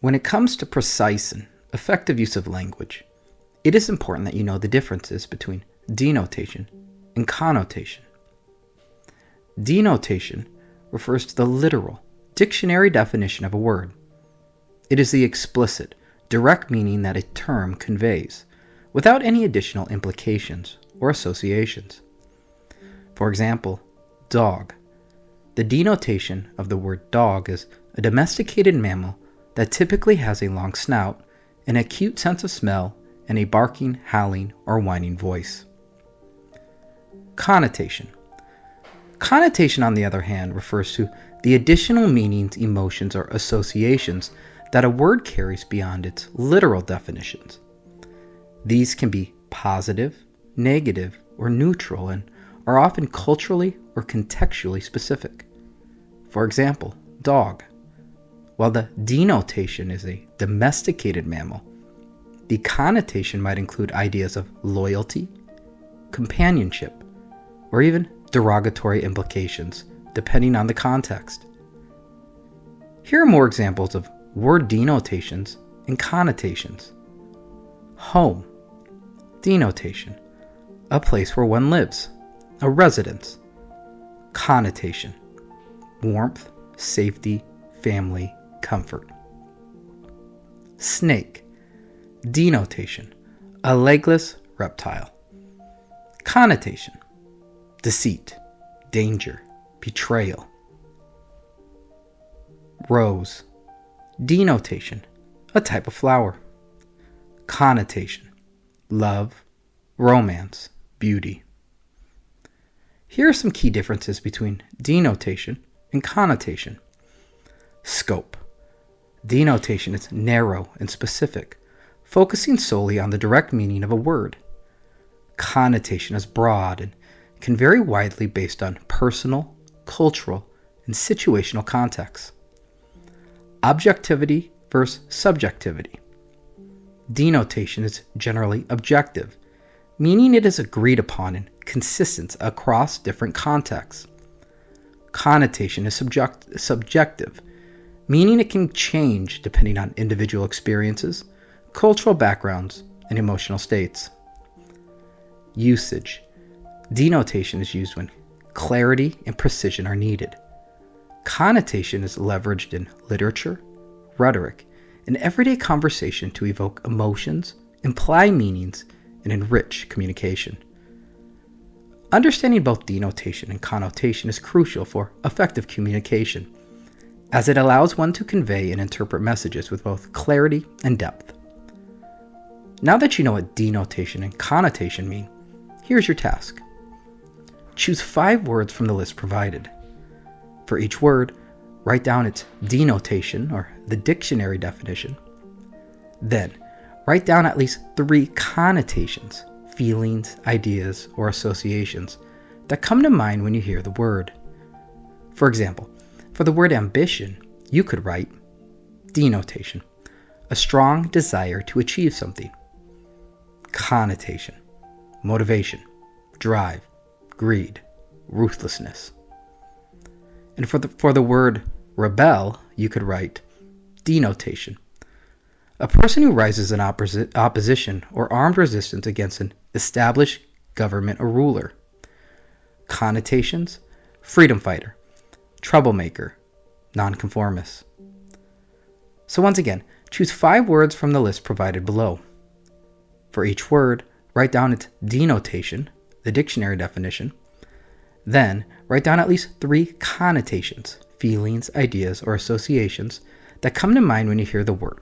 When it comes to precise and effective use of language, it is important that you know the differences between denotation and connotation. Denotation refers to the literal, dictionary definition of a word. It is the explicit, direct meaning that a term conveys, without any additional implications or associations. For example, dog. The denotation of the word dog is a domesticated mammal that typically has a long snout, an acute sense of smell, and a barking, howling, or whining voice. Connotation. Connotation, on the other hand, refers to the additional meanings, emotions, or associations that a word carries beyond its literal definitions. These can be positive, negative, or neutral, and are often culturally or contextually specific. For example, dog. While the denotation is a domesticated mammal, the connotation might include ideas of loyalty, companionship, or even derogatory implications, depending on the context. Here are more examples of word denotations and connotations. Home. Denotation. A place where one lives. A residence. Connotation. Warmth, safety, family, comfort. Snake. Denotation. A legless reptile. Connotation. Deceit, danger, betrayal. Rose. Denotation. A type of flower. Connotation. Love, romance, beauty. Here are some key differences between denotation and connotation. Scope. Denotation is narrow and specific, focusing solely on the direct meaning of a word. Connotation is broad and can vary widely based on personal, cultural, and situational contexts. Objectivity versus subjectivity. Denotation is generally objective, meaning it is agreed upon and consistent across different contexts. Connotation is subjective, meaning it can change depending on individual experiences, cultural backgrounds, and emotional states. Usage. Denotation is used when clarity and precision are needed. Connotation is leveraged in literature, rhetoric, and everyday conversation to evoke emotions, imply meanings, and enrich communication. Understanding both denotation and connotation is crucial for effective communication, as it allows one to convey and interpret messages with both clarity and depth. Now that you know what denotation and connotation mean, here's your task. Choose 5 words from the list provided. For each word, write down its denotation or the dictionary definition. Then, write down at least 3 connotations, feelings, ideas, or associations that come to mind when you hear the word. For example, for the word ambition, you could write denotation, a strong desire to achieve something. Connotation, motivation, drive, greed, ruthlessness. And for the word rebel, you could write denotation, a person who rises in opposition or armed resistance against an established government or ruler. Connotations, freedom fighter, troublemaker, nonconformist. So once again, choose 5 words from the list provided below. For each word, write down its denotation, the dictionary definition. Then, write down at least 3 connotations, feelings, ideas, or associations that come to mind when you hear the word.